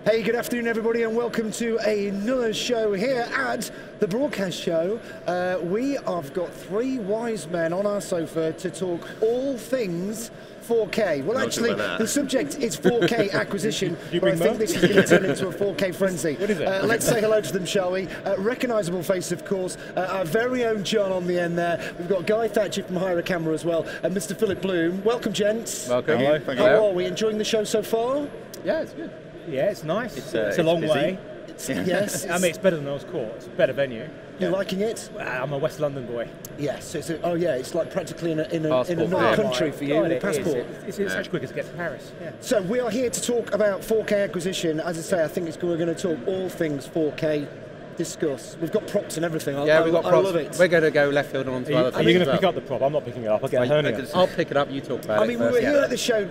Hey, good afternoon everybody and welcome to another show here at the Broadcast Show. We have got three wise men on our sofa to talk all things 4K. Well, actually, the subject is 4K acquisition, but I think this is going to turn into a 4K frenzy. What is it? Let's say hello to them, shall we? Recognisable face, of course. Our very own John on the end there. We've got Guy Thatcher from Hire a Camera as well, and Mr. Philip Bloom. Welcome, gents. Welcome. Hello. How are we? Enjoying the show so far? Yeah, it's good. Yeah, it's nice. It's a long busy. way. Yes. I mean, it's better than Earls Court. It's a better venue. You're liking it? I'm a West London boy. Yes. Oh yeah, it's like practically in a Passport, northern yeah. country for you. God, with a it passport. is. It's as quick as it gets to Paris. Yeah. So we are here to talk about 4K acquisition. As I say, I think we're going to talk all things 4K. Discuss. We've got props and everything. We've got props. I love it. We're going to go left field and on to other things. Are you going to as pick up the prop? I'm not picking it up. I'll get a hernia. I'll pick it up. You talk about it. I mean, we were here at the show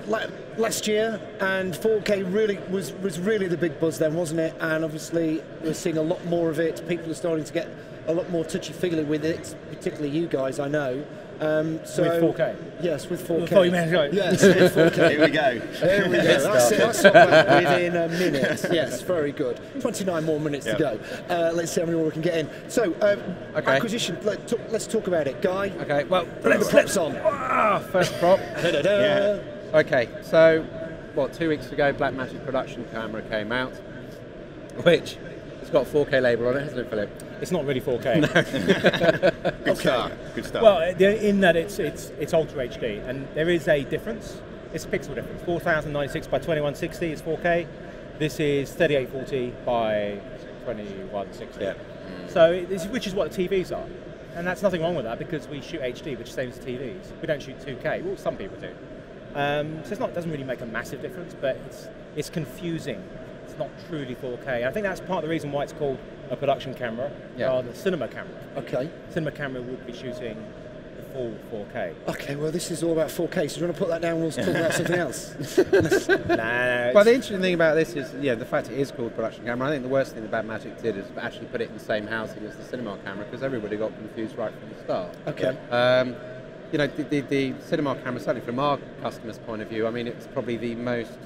last year, and 4K really was really the big buzz then, wasn't it? And obviously, we're seeing a lot more of it. People are starting to get a lot more touchy-feely with it, particularly you guys, I know. So with 4K? Yes, with 4K. Before you manage to go. Yes, with 4K. Here we go. There we go. That's it. That's not bad. Within a minute. Yes, very good. 29 more minutes to go. Let's see how many more we can get in. So, acquisition. Let's talk about it, Guy. Okay. Well, Put the props on. First prop. Yeah. Okay. So, 2 weeks ago, Blackmagic production camera came out, which it's got a 4K label on it, hasn't it, Philip? It's not really 4K. Good start. Good start. Well, in that it's Ultra HD, and there is a difference. It's a pixel difference. 4096 by 2160 is 4K. This is 3840 by 2160. Yeah. So, which is what the TVs are, and that's nothing wrong with that because we shoot HD, which is the same as TVs. We don't shoot 2K. Well, some people do. So it doesn't really make a massive difference, but it's confusing. It's not truly 4K. I think that's part of the reason why it's called a production camera rather than a cinema camera. Okay. Cinema camera would be shooting the full 4K. Okay, well, this is all about 4K, so do you want to put that down and we'll talk about something else? Nah. Well, the interesting thing about this is, the fact it is called production camera. I think the worst thing that Blackmagic did is actually put it in the same housing as the cinema camera because everybody got confused right from the start. Okay. The cinema camera, certainly from our customers' point of view, I mean, it's probably the most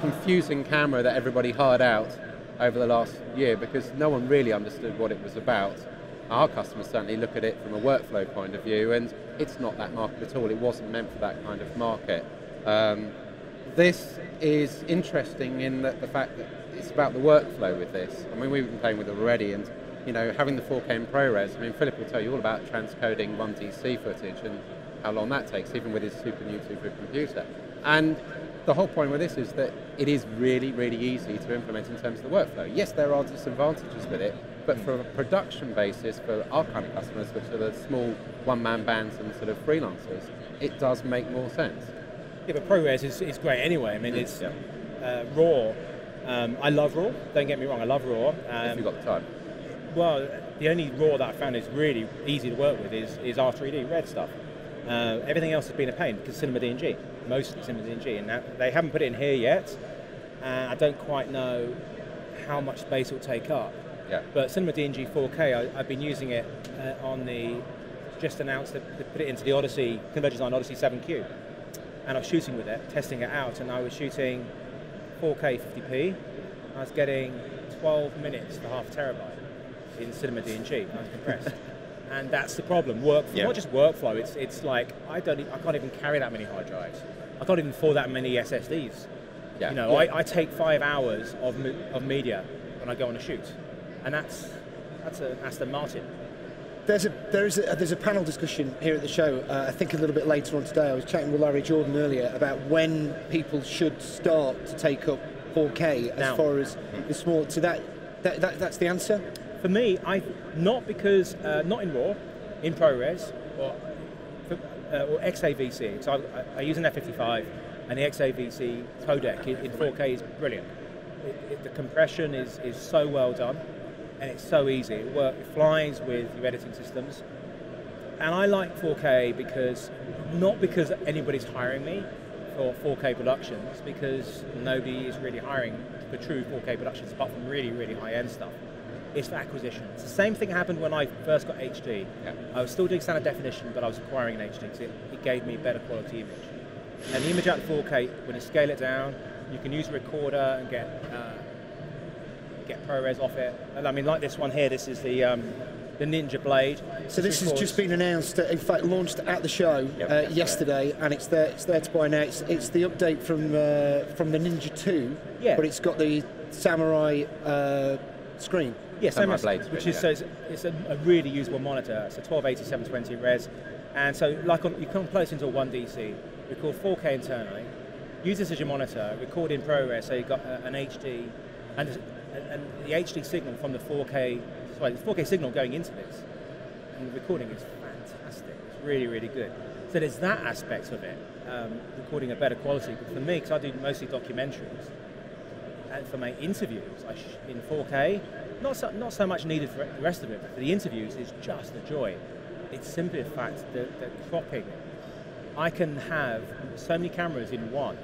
confusing camera that everybody hired out over the last year because no one really understood what it was about. Our customers certainly look at it from a workflow point of view, and it's not that market at all. It wasn't meant for that kind of market. This is interesting in that the fact that it's about the workflow with this. I mean, we've been playing with it already, and having the 4K in ProRes. I mean, Philip will tell you all about transcoding 1DC footage and how long that takes, even with his super new supercomputer. And the whole point with this is that it is really, really easy to implement in terms of the workflow. Yes, there are disadvantages with it, but from a production basis for our kind of customers, which are the small one-man bands and sort of freelancers, it does make more sense. Yeah, but ProRes is great anyway. I mean, it's RAW. I love RAW. Don't get me wrong, I love RAW. If you've got the time. Well, the only RAW that I found is really easy to work with is R3D, red stuff. Everything else has been a pain because Cinema DNG, most Cinema DNG, and they haven't put it in here yet. I don't quite know how much space it will take up. Yeah. But Cinema DNG 4K, I've been using it on the just announced that they put it into the Odyssey Convergence Line Odyssey 7Q, and I was shooting with it, testing it out, and I was shooting 4K 50p. I was getting 12 minutes to half a terabyte in Cinema DNG. I was compressed. And that's the problem. Not just workflow. It's like I can't even carry that many hard drives. I can't even afford that many SSDs. Yeah. I take 5 hours of media when I go on a shoot, and that's an Aston Martin. There's a panel discussion here at the show. I think a little bit later on today. I was chatting with Larry Jordan earlier about when people should start to take up 4K as far as the small. So that's the answer. For me, not in RAW, in ProRes or XAVC. So I use an F55, and the XAVC codec in 4K is brilliant. The compression is so well done, and it's so easy. It flies with your editing systems. And I like 4K not because anybody's hiring me for 4K productions, because nobody is really hiring for true 4K productions apart from really, really high-end stuff. It's for acquisition. It's the same thing happened when I first got HD. Yeah. I was still doing standard definition, but I was acquiring an HD because it gave me better quality image. And the image out of 4K, when you scale it down, You can use a recorder and get ProRes off it. And I mean, like this one here, this is the Ninja Blade. So this has just been announced, in fact launched at the show yesterday, and it's there to buy now. It's the update from the Ninja 2, but it's got the Samurai screen. Yeah, Samurai Blade, which is so it's a really usable monitor. It's a 1280 720 res, and so you can plug it into a 1DC, record 4K internally, use this as your monitor, record in ProRes, so you've got an HD, and the HD signal from the 4K signal going into this, and the recording is fantastic. It's really, really good. So there's that aspect of it, recording a better quality. But for me, because I do mostly documentaries, and for my interviews in 4K, not so much needed for the rest of it, but for the interviews, it's just a joy. It's simply the fact that the cropping, I can have so many cameras in one.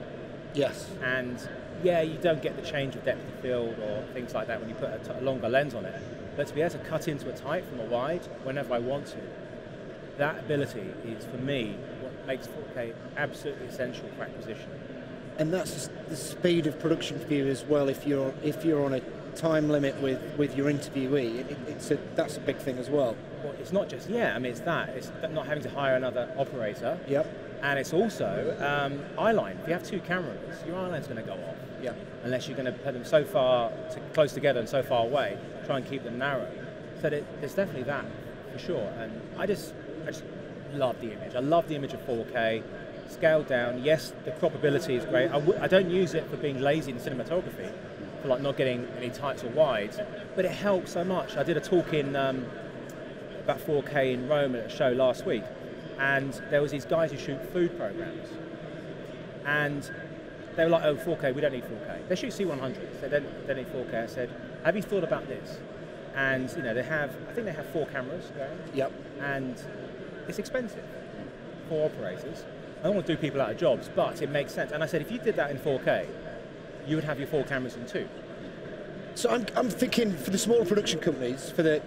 Yes. And yeah, you don't get the change of depth of field or things like that when you put a longer lens on it. But to be able to cut into a tight from a wide whenever I want to, that ability is, for me, what makes 4K absolutely essential for acquisition. And that's just the speed of production for you as well. If you're on a time limit with your interviewee, that's a big thing as well. Well, it's not just it's not having to hire another operator. Yep. And it's also eye line. If you have two cameras, your eye line's going to go off. Yeah. Unless you're going to put them so far close together and so far away, try and keep them narrow. So there's definitely that for sure. And I just love the image. I love the image of 4K, scaled down. Yes, the croppability is great. I don't use it for being lazy in cinematography, for like not getting any tights or wides, but it helps so much. I did a talk in about 4K in Rome at a show last week, and there was these guys who shoot food programs, and they were like, oh, 4K, we don't need 4K. They shoot C100s, they don't need 4K. I said, have you thought about this? And I think they have 4 cameras going. Yep. And it's expensive for operators. I don't want to do people out of jobs, but it makes sense. And I said, if you did that in 4K, you would have your 4 cameras in 2. So I'm thinking for the smaller production companies, for the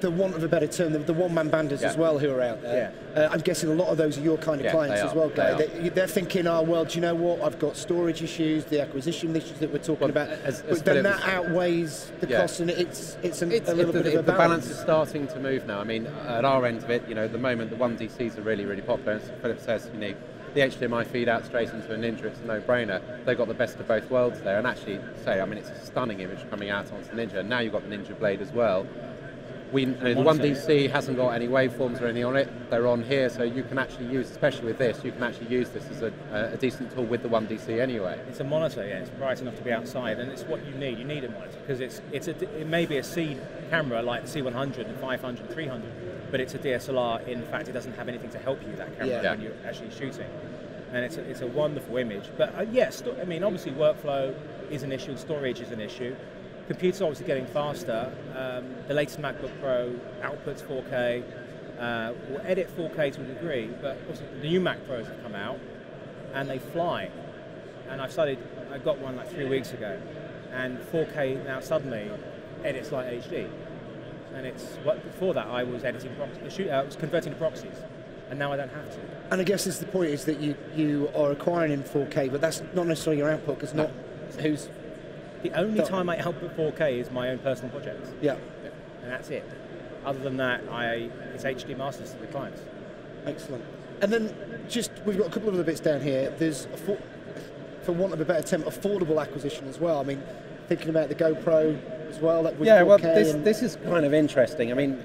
want of a better term, the one-man banders as well who are out there. Yeah. I'm guessing a lot of those are your kind of clients as well, Guy. They're thinking, oh, well, do you know what? I've got storage issues, the acquisition issues that we're talking about. But then that outweighs the cost, and it's a little bit of a balance. The balance is starting to move now. I mean, at our end of it, at the moment, the 1DCs are really, really popular. As Philip says, the HDMI feed out straight into a Ninja, it's a no-brainer. They've got the best of both worlds there, and actually, it's a stunning image coming out onto the Ninja. And now you've got the Ninja Blade as well. The 1DC hasn't got any waveforms or anything on it. They're on here, so you can actually use, especially with this, you can actually use this as a decent tool with the 1DC anyway. It's a monitor, it's bright enough to be outside, and it's what you need. You need a monitor because it may be a C camera like the C100 and 500, 300, but it's a DSLR. In fact, it doesn't have anything to help you with that camera when you're actually shooting, and it's a wonderful image. But yes, obviously workflow is an issue, storage is an issue. Computers are obviously getting faster. The latest MacBook Pro outputs 4K. Will edit 4K to a degree, but also the new Mac Pros have come out and they fly. And I got one like 3 weeks ago, and 4K now suddenly edits like HD. And before that I was editing proxies. I was converting to proxies, and now I don't have to. And I guess the point is that you are acquiring in 4K, but that's not necessarily your output, because not who's. The only time I output 4K is my own personal projects. Yeah. And that's it. Other than that, it's HD masters to the clients. Excellent. And then we've got a couple of other bits down here. There's, for want of a better term, affordable acquisition as well. I mean, thinking about the GoPro as well. That with 4K this is kind of interesting. I mean,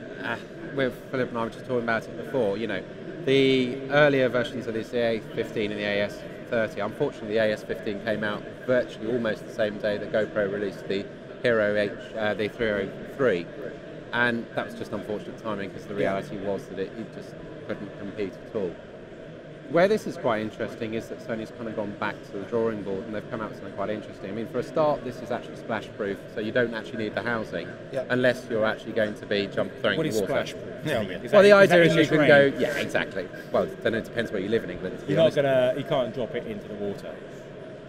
with Philip and I were just talking about it before. The earlier versions of this, the A15 and the AS30. Unfortunately, the AS15 came out virtually almost the same day that GoPro released the Hero the 303, and that was just unfortunate timing, because the reality was that it just couldn't compete at all. Where this is quite interesting is that Sony's kind of gone back to the drawing board, and they've come out with something quite interesting. I mean, for a start, this is actually splash-proof, so you don't actually need the housing, unless you're actually going to be throwing the water. What is splash-proof? Tell me. Well, the idea is you can go. Yeah, exactly. Well, then it depends where you live in England. You can't drop it into the water.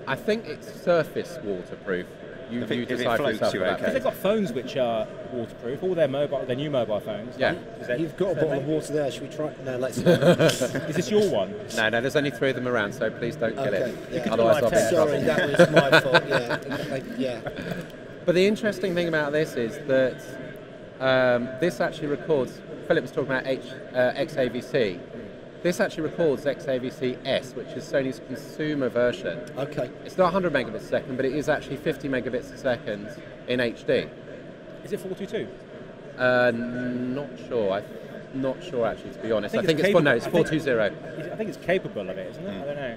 I think it's surface waterproof. you if it decide for floats yourself. you, about okay. Because they've got phones which are waterproof. All their new mobile phones. Yeah. You've got a bottle of water there. Should we try? No, let's. Is this your one? No, there's only 3 of them around, so please don't kill Okay, it. yeah. Otherwise, I'll be in Sorry, trouble. that was my fault. Yeah, yeah. But the interesting thing about this is that this actually records. Philip was talking about XAVC. This actually records XAVC-S, which is Sony's consumer version. Okay. It's not 100 megabits a second, but it is actually 50 megabits a second in HD. Is it 422? Not sure actually, to be honest. I think it's it's 420. I think it's capable of it, isn't it? I don't know.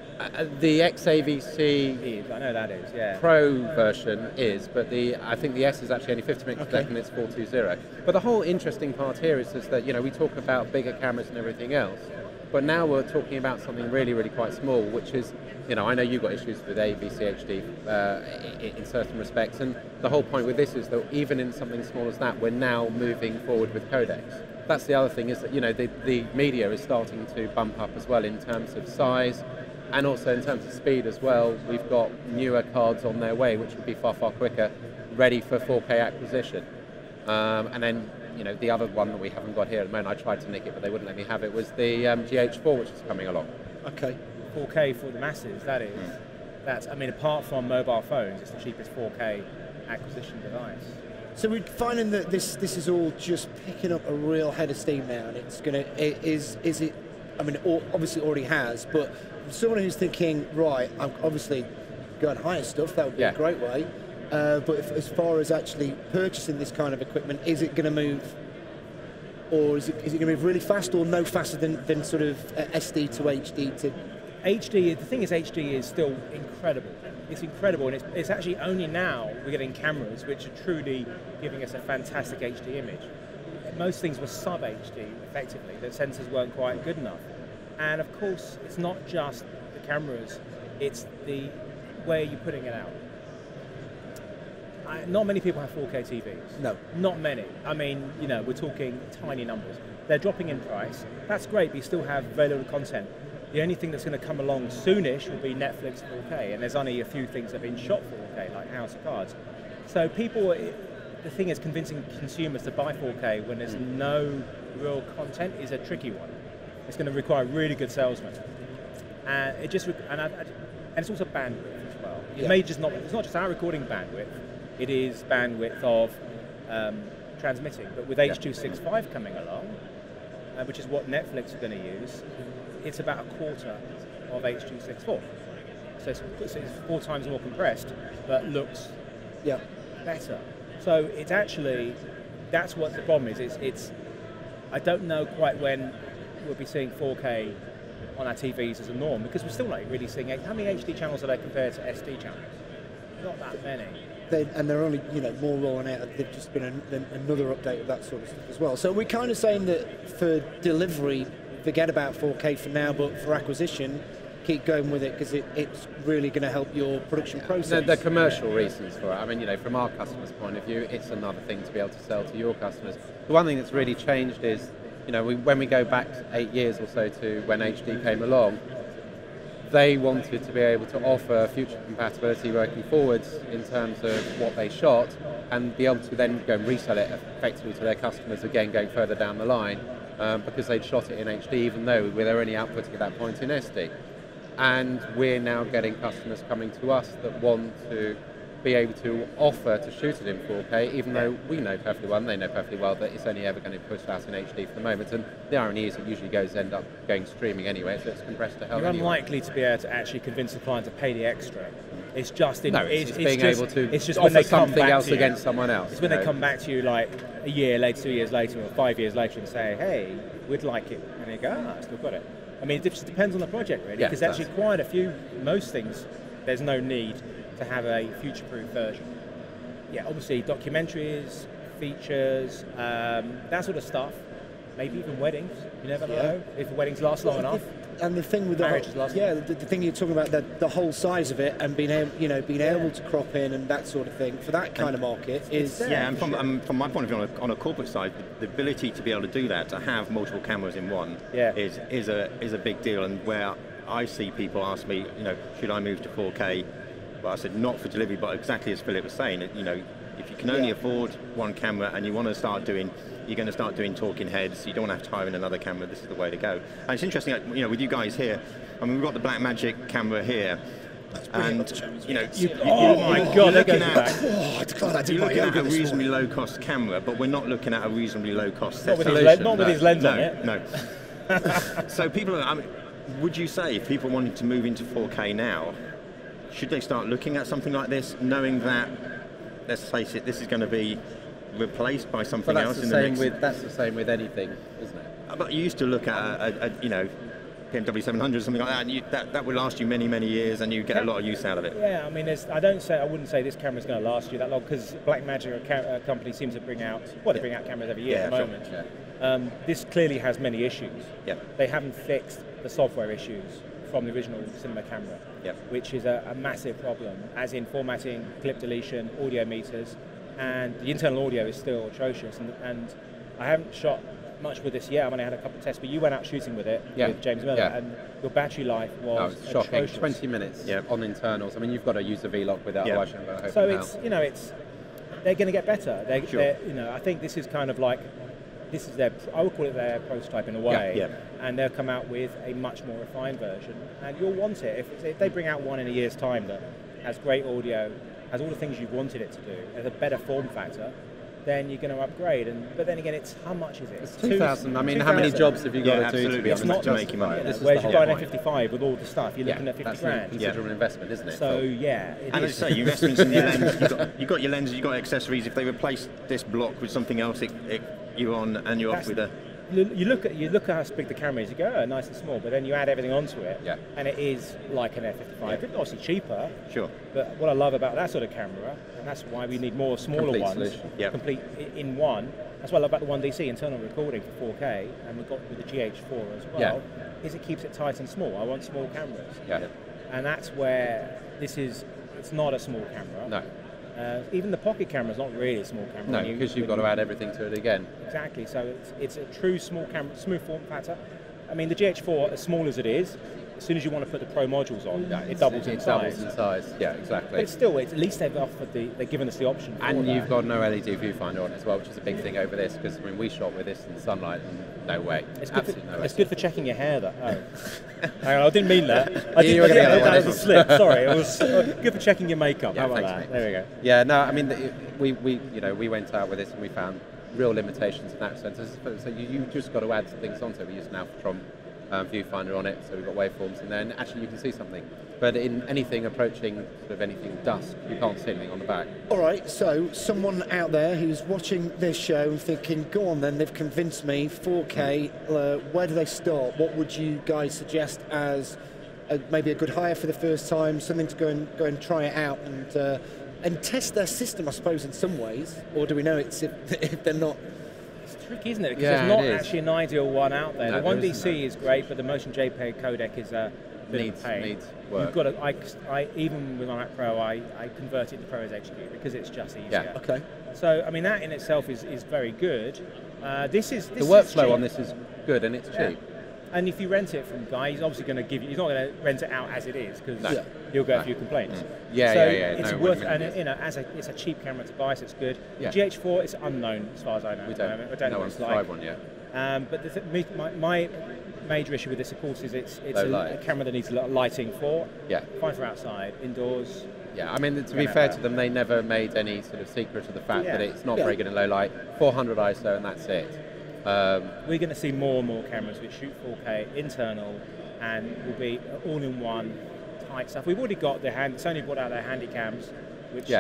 The XAVC I know that is, yeah. Pro version is, but I think the S is actually only 50 megabits a second. It's 420. But the whole interesting part here is just that we talk about bigger cameras and everything else, but now we're talking about something really, really quite small, which is, I know you've got issues with AVC HD in certain respects, and the whole point with this is that even in something small as that, we're now moving forward with codecs. That's the other thing, is that the media is starting to bump up as well in terms of size, and also in terms of speed as well. We've got newer cards on their way, which will be far, far quicker, ready for 4K acquisition. And then, the other one that we haven't got here at the moment, I tried to nick it, but they wouldn't let me have it, was the GH4, which is coming along. Okay. 4K for the masses, that is. That's, apart from mobile phones, it's the cheapest 4K acquisition device. So we're finding that this is all just picking up a real head of steam now, and it's gonna is it? Obviously it already has, but someone who's thinking, right, I'm obviously going higher stuff, that would be a great way. But as far as actually purchasing this kind of equipment, is it going to move, or is it going to move really fast, or no faster than sort of SD to HD to? HD. The thing is, HD is still incredible. It's incredible, and it's actually only now we're getting cameras which are truly giving us a fantastic HD image. Most things were sub HD, effectively. The sensors weren't quite good enough. And of course, it's not just the cameras, it's the way you're putting it out. Not many people have 4K TVs. No. Not many. We're talking tiny numbers. They're dropping in price. That's great, but you still have very little content. The only thing that's going to come along soonish will be Netflix 4K, and there's only a few things that have been shot 4K, like House of Cards. So the thing is, convincing consumers to buy 4K when there's no real content is a tricky one. It's going to require really good salesmen, and it's also bandwidth as well. It may just not. It's not just our recording bandwidth. It is bandwidth of transmitting. But with H.265 coming along, which is what Netflix are going to use, it's about a quarter of H.264. So it's 4 times more compressed, but looks better. So it's actually, that's what the problem is. It's I don't know quite when we'll be seeing 4K on our TVs as a norm, because we're still not really seeing how many HD channels are there compared to SD channels? Not that many. They're only more rolling out. They've just been another update of that sort of stuff as well. So we're kind of saying that for delivery, forget about 4K for now, but for acquisition, keep going with it, because it's really going to help your production process. The commercial reasons for it. From our customers' point of view, it's another thing to be able to sell to your customers. The one thing that's really changed is, when we go back 8 years or so to when HD came along, they wanted to be able to offer future compatibility working forwards in terms of what they shot, and be able to then go and resell it effectively to their customers again going further down the line, because they'd shot it in HD even though they're only outputting at that point in SD. And we're now getting customers coming to us that want to be able to offer to shoot it in 4K, even though we know perfectly well, and they know perfectly well, that it's only ever going to be pushed out in HD for the moment. And the irony is it usually end up going streaming anyway, so it's compressed to hell. You're anyway. Unlikely to be able to actually convince the client to pay the extra. It's just it's being able to it's just offer when they come something back else to you. against someone else. It's when they come back to you like a year later, 2 years later, or 5 years later, and say, "Hey, we'd like it," and they go, "Ah, I still got it." It just depends on the project, really, because actually quite a few, most things, there's no need to have a future-proof version. Yeah, obviously documentaries, features, that sort of stuff. Maybe even weddings. You never know if weddings last long enough. And the thing with the thing you're talking about, the whole size of it, and being able to crop in and that sort of thing for that kind of market is and from my point of view, on a corporate side, the ability to be able to do that, to have multiple cameras in one, is a big deal. And where I see people ask me, should I move to 4K? well, I said not for delivery, but exactly as Philip was saying, you know, if you can only afford one camera and you want to start doing, you're going to start doing talking heads, you don't want to have to hire in another camera, this is the way to go. And it's interesting, you know, with you guys here, I mean, we've got the Blackmagic camera here, and you know, oh my God, you're looking at a reasonably low-cost camera, but we're not looking at a reasonably low-cost not setup. with his lens on it. No. So people, I mean, would you say if people wanted to move into 4K now, should they start looking at something like this, knowing that, let's face it, this is going to be replaced by something else in the next... That's the same with anything, isn't it? But you used to look at a you know, BMW 700 or something like that, and that would last you many, many years, and you get a lot of use out of it. Yeah, I mean, I wouldn't say this camera's going to last you that long, because Blackmagic, a company, seems to bring out, they bring out cameras every year at the moment. Sure. This clearly has many issues. Yeah. They haven't fixed the software issues from the original cinema camera, which is a massive problem, as in formatting, clip deletion, audio meters, and the internal audio is still atrocious. And I haven't shot much with this yet. I've only had a couple of tests, but you went out shooting with it with James Miller, and your battery life was shocking. atrocious. 20 minutes on internals. I mean, you've got to use a V-lock with it, otherwise you're going to So it's, you know, they're going to get better. They're, you know, I think this is kind of like, this is I would call it their prototype in a way, and they'll come out with a much more refined version, and you'll want it. If they bring out one in a year's time that has great audio, has all the things you've wanted it to do, has a better form factor, then you're going to upgrade. But then again, it's how much is it? It's 2,000. I mean, how many jobs have you got to do to be it's not to make money? Whereas you buy an F55 with all the stuff, you're looking at 50 grand. Considerable investment, isn't it? So and as I say, your investments in your lens, you've got your lenses, you've got accessories. If they replace this block with something else, you're on and you're off with a... You look at how big the camera is, you go, oh, nice and small, but then you add everything onto it, and it is like an F55. It's obviously cheaper, but what I love about that sort of camera, and that's why we need more smaller ones, complete in one, that's what I love about the 1DC internal recording for 4K, and we've got with the GH4 as well, is it keeps it tight and small. I want small cameras. And that's where it's not a small camera. No. Even the pocket camera is not really a small camera. No, because you've got to add everything to it again. Exactly, so it's a true small camera, smooth form factor. I mean, the GH4, as small as it is, as soon as you want to put the Pro modules on, it doubles in size. Yeah, exactly. But it's still, at least they've given us the option. And you've got no LED viewfinder on as well, which is a big thing over this, because I mean, we shot with this in the sunlight, and no way. It's good for checking your hair, though. Oh. Hang on, I didn't mean that. I didn't that was a slip. Sorry, it was good for checking your makeup. How about that? Mate. There we go. Yeah, no, I mean, we went out with this and we found real limitations in that sense. So you just got to add things onto it. We used an Alphatron viewfinder on it, so we've got waveforms in there, and actually you can see something. But in anything approaching sort of anything dusk, you can't see anything on the back. All right, so someone out there who's watching this show and thinking, go on then, they've convinced me, 4K, where do they start? What would you guys suggest as maybe a good hire for the first time, something to go and try it out and test their system, I suppose, in some ways? Or do we know it's if they're not? It's tricky, isn't it? Because there's not actually an ideal one out there. No, the 1DC is great, but the Motion JPEG codec is a bit of a pain. Needs work. You've got to, even with my Mac Pro, I convert it to Pro as HQ because it's just easier. Yeah. Okay. So I mean that in itself is very good. The workflow on this is good and it's cheap. And if you rent it from Guy, he's obviously going to give you. He's not going to rent it out as it is because he'll get a few complaints. It's worth, and it's a cheap camera to buy, so it's good. Yeah. The GH4 is unknown as far as I know. We don't know what it's like. One yet. But my major issue with this, of course, is it's a camera that needs lighting for. Yeah. Fine for outside, indoors. Yeah, I mean, to be fair to them, they never made any sort of secret of the fact that it's not very good in low light. 400 ISO and that's it. We're going to see more and more cameras which shoot 4K internal and will be all-in-one type stuff. We've already got Sony brought out their handy cams, which do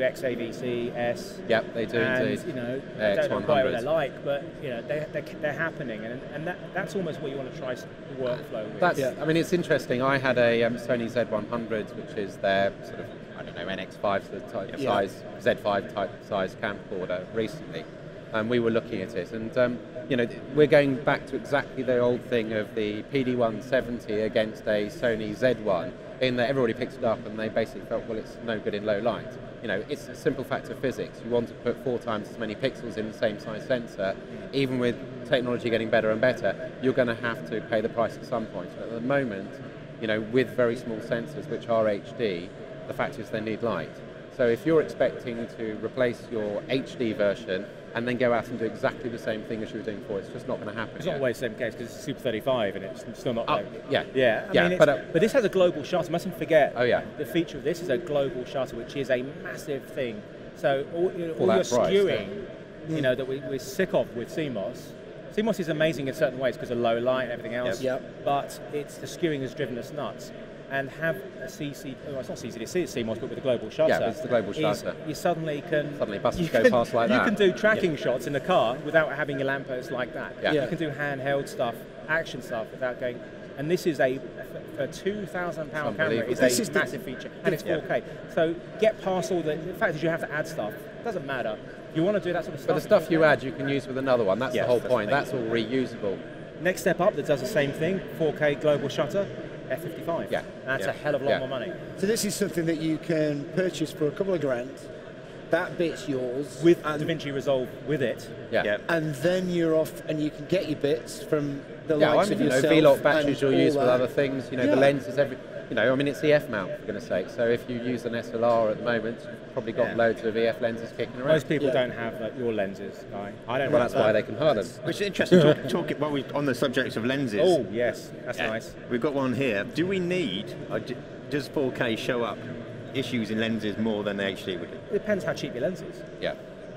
XAVC, S. Yep, they do indeed. You know, I don't know quite what they're like, but you know, they're happening, and that's almost what you want to try the workflow with. I mean, it's interesting. I had a Sony Z100, which is their sort of, I don't know, NX5 type size, Z5 type size camcorder recently. And we were looking at it, and you know, we're going back to exactly the old thing of the PD170 against a Sony Z1, in that everybody picks it up and they basically felt, well, it's no good in low light. You know, it's a simple fact of physics. You want to put 4 times as many pixels in the same size sensor, even with technology getting better and better, you're going to have to pay the price at some point. But at the moment, you know, with very small sensors, which are HD, The fact is they need light. So if you're expecting to replace your HD version and then go out and do exactly the same thing as you were doing before, it's just not going to happen. It's not always the same case because it's Super 35 and it's still not there. Yeah. I mean, but this has a global shutter. Mustn't forget. Oh yeah. The feature of this is a global shutter, which is a massive thing. So all your price, skewing, that we're sick of with CMOS. CMOS is amazing in certain ways because of low light and everything else. But it's the skewing has driven us nuts. And have a CC, well, it's not CCD, it's CMOS, but with a global shutter. Yeah, it's the global shutter. You suddenly can... Suddenly buses go past like that. You can do tracking shots in the car without having your lamppost like that. Yeah. You can do handheld stuff, action stuff without going... And this is for a £2,000 camera, it's a massive feature. And it's 4K. So get past all the fact that you have to add stuff. It doesn't matter. You want to do that sort of stuff. But the stuff you add, you can use with another one. That's the whole point. That's all reusable. Next step up that does the same thing, 4K global shutter. F55. Yeah. That's a hell of a lot more money. So this is something that you can purchase for a couple of grand. That bit's yours. With DaVinci Resolve with it. Yeah. And then you're off and you can get your bits from the likes of yourself. V-Lock batteries you'll use with that. other things, the lenses, it's the F mount, for goodness sake. So if you use an SLR at the moment, you've probably got loads of EF lenses kicking around. Most people don't have your lenses, Guy. I don't. Well, that's why they can harden. Which is interesting. Talking while we're on the subject of lenses. Oh yes, that's nice. We've got one here. Do we need? Does 4K show up issues in lenses more than the HD would do? It depends how cheap your lens is. Yeah.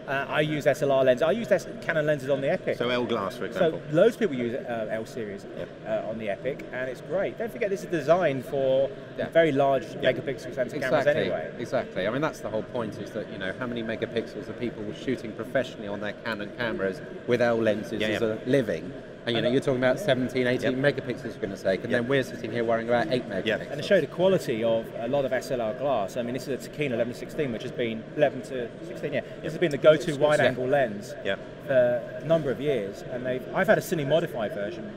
I use SLR lenses. I use Canon lenses on the Epic. So L glass, for example. So loads of people use L series on the Epic, and it's great. Don't forget, this is designed for very large megapixel sensor cameras anyway. Exactly. I mean, that's the whole point. Is that how many megapixels are people shooting professionally on their Canon cameras with L lenses as a living? And you're talking about 17, 18 megapixels for goodness sake, and then we're sitting here worrying about 8 megapixels. And to show the quality of a lot of SLR glass, I mean, this is a Tokina 11-16, which has been 11 to 16. This has been the go-to wide-angle lens for a number of years, and I've had a Cine modified version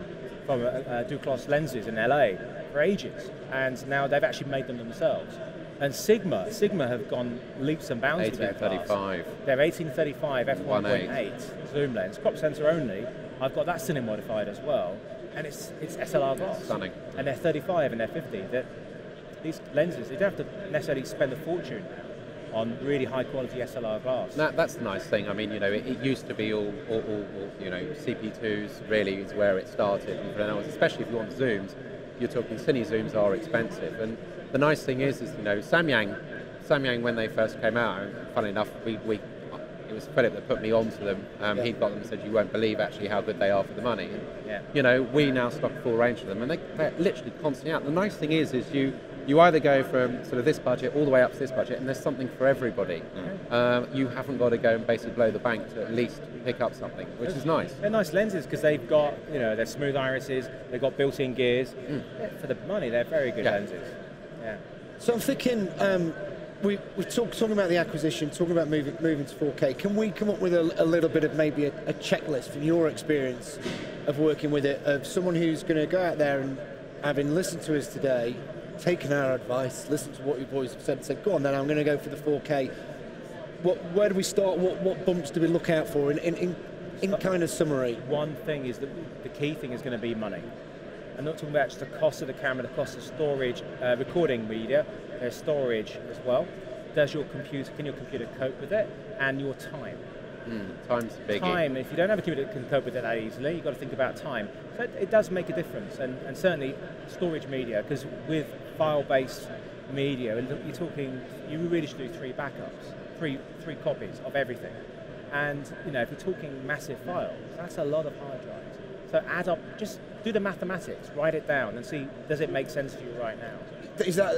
from Duclos lenses in LA for ages, and now they've actually made them themselves. And Sigma have gone leaps and bounds with their glass. 1835. They're 1835 f1.8 zoom lens, crop sensor only. I've got that Cine modified as well, and it's SLR glass. Stunning. And they're 35 and they're 50. These lenses, you don't have to necessarily spend a fortune on really high quality SLR glass. That's the nice thing. I mean, it used to be all CP2s really is where it started, and especially if you want zooms, you're talking Cine zooms are expensive. And the nice thing is Samyang when they first came out, and funnily enough, it was Philip that put me onto them. He got them and said, you won't believe actually how good they are for the money. And, we now stock a full range of them, and they're literally constantly out. The nice thing is you either go from sort of this budget all the way up to this budget, and there's something for everybody. You haven't got to go and basically blow the bank to at least pick up something, which is nice. They're nice lenses because they've got, they're smooth irises, they've got built-in gears. For the money, they're very good lenses. Yeah. So I'm thinking, we're talking about the acquisition, talking about moving to 4K. Can we come up with a little bit of maybe a checklist from your experience of working with it, of someone who's going to go out there and, having listened to us today, taken our advice, listened to what you boys have said, and said, go on then, I'm going to go for the 4K. Where do we start? What bumps do we look out for in kind of summary? One thing is that the key thing is going to be money. I'm not talking about just the cost of the camera, the cost of storage, recording media, there's storage as well. Can your computer cope with it? And your time. Time's a biggie. Time, if you don't have a computer that can cope with it that easily, you've got to think about time. So it does make a difference, and certainly storage media, because with file-based media, you're talking, you really should do 3 backups, three copies of everything. And if you're talking massive files, that's a lot of hard drives. So add up, just do the mathematics, write it down, and see, does it make sense to you right now?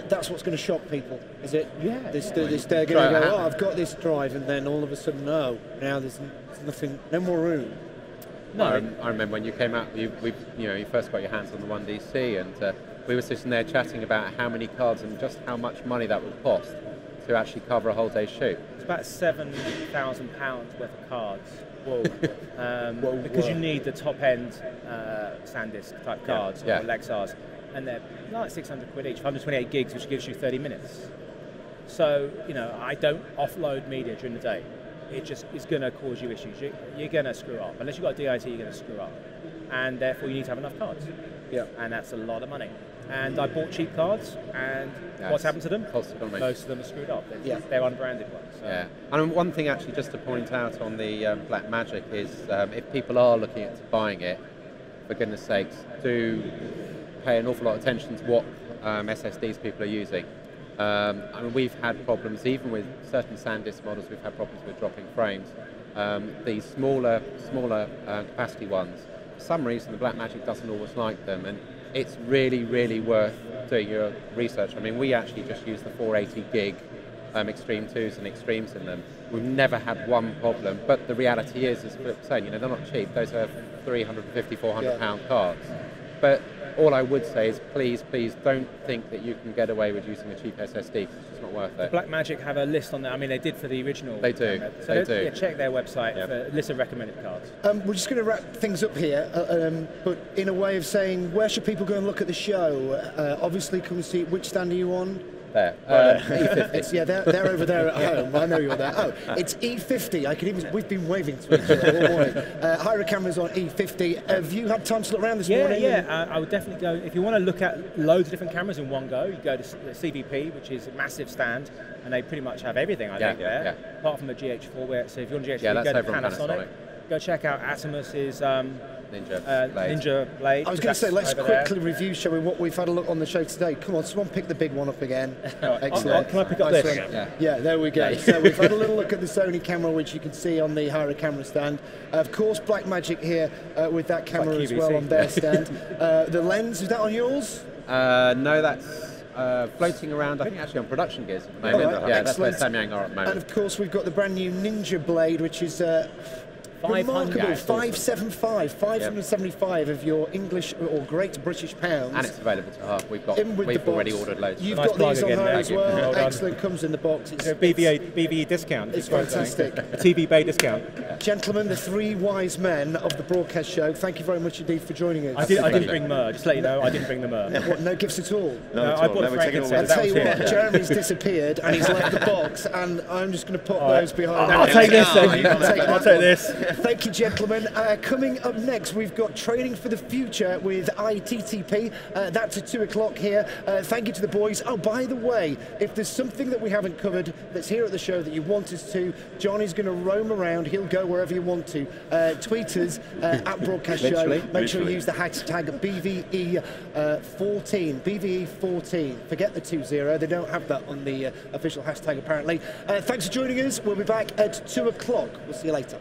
That's what's going to shock people, is it? Yeah. They're going to go, I've got this drive, and then all of a sudden, no, now there's nothing, no more room. No, I remember when you came out, you first got your hands on the 1DC, and we were sitting there chatting about how many cards and just how much money that would cost to actually cover a whole day's shoot. It's about £7,000 worth of cards. Because you need the top-end SanDisk type cards or Lexars, and they're like 600 quid each, 128 gigs, which gives you 30 minutes. So, I don't offload media during the day. It just is going to cause you issues. You're going to screw up. Unless you've got a DIT, you're going to screw up. And therefore, you need to have enough cards. Yeah. And that's a lot of money. and I bought cheap cards, and what's happened to them? Most of them are screwed up. They're unbranded ones. So. Yeah, and one thing actually just to point out on the Black Magic is if people are looking at buying it, for goodness sakes, do pay an awful lot of attention to what SSDs people are using. I mean, we've had problems, even with certain SanDisk models, we've had problems with dropping frames. These smaller capacity ones, for some reason the Blackmagic doesn't always like them, and it's really, really worth doing your research. I mean, we actually just use the 480 gig Extreme 2s and Extremes in them. We've never had one problem, but the reality is, as Philip was saying, they're not cheap. Those are 350, 400 pound cards. But all I would say is please don't think that you can get away with using a cheap SSD, because it's just not worth it. Blackmagic have a list on there. I mean, they did for the original. They do. So they do. Check their website for a list of recommended cards. We're just going to wrap things up here, but in a way of saying, where should people go and look at the show? Obviously, come and see which stand are you on? There. E50. They're over there at home. I know you're there. Oh, it's E50. I can even. We've been waving to each other all morning. Hyra cameras on E50. Have you had time to look around this morning? Yeah. I would definitely go. If you want to look at loads of different cameras in one go, you go to CVP, which is a massive stand, and they pretty much have everything. I think there, apart from the GH4. So if you want GH4, you go to Panasonic. Go check out Atomus's. Ninja Blade. I was going to say, let's quickly review, shall we, what we've had a look on the show today. Come on, someone pick the big one up again. Excellent. Can I pick up this? Yeah, there we go. So we've had a little look at the Sony camera, which you can see on the Hyra camera stand. Of course, Blackmagic here with that camera as well on their stand. The lens, is that on yours? No, that's floating around, I think actually on production gears at the moment. Right, that's where Samyang are at the moment. And of course, we've got the brand new Ninja Blade, which is remarkable, 575 of your English or Great British pounds. And it's available to half. We've already ordered loads. You've got these on there as well. Excellent, comes in the box. It's a BVE discount. It's fantastic. A TV Bay discount. Gentlemen, the three wise men of the broadcast show, thank you very much indeed for joining us. I didn't bring Myrrh, just to let you know, I didn't bring the Myrrh. What, no gifts at all? No, I bought a frankincense. I'll tell you what, Jeremy's disappeared and he's left the box, and I'm just going to put those behind. I'll take this then. I'll take this. Thank you, gentlemen. Coming up next, we've got Training for the Future with ITTP. That's at 2 o'clock here. Thank you to the boys. Oh, by the way, if there's something that we haven't covered that's here at the show that you want us to, Johnny's going to roam around. He'll go wherever you want to. Tweet us at Broadcast Show. Make sure you use the hashtag BVE14. BVE14. Forget the 20. They don't have that on the official hashtag, apparently. Thanks for joining us. We'll be back at 2 o'clock. We'll see you later.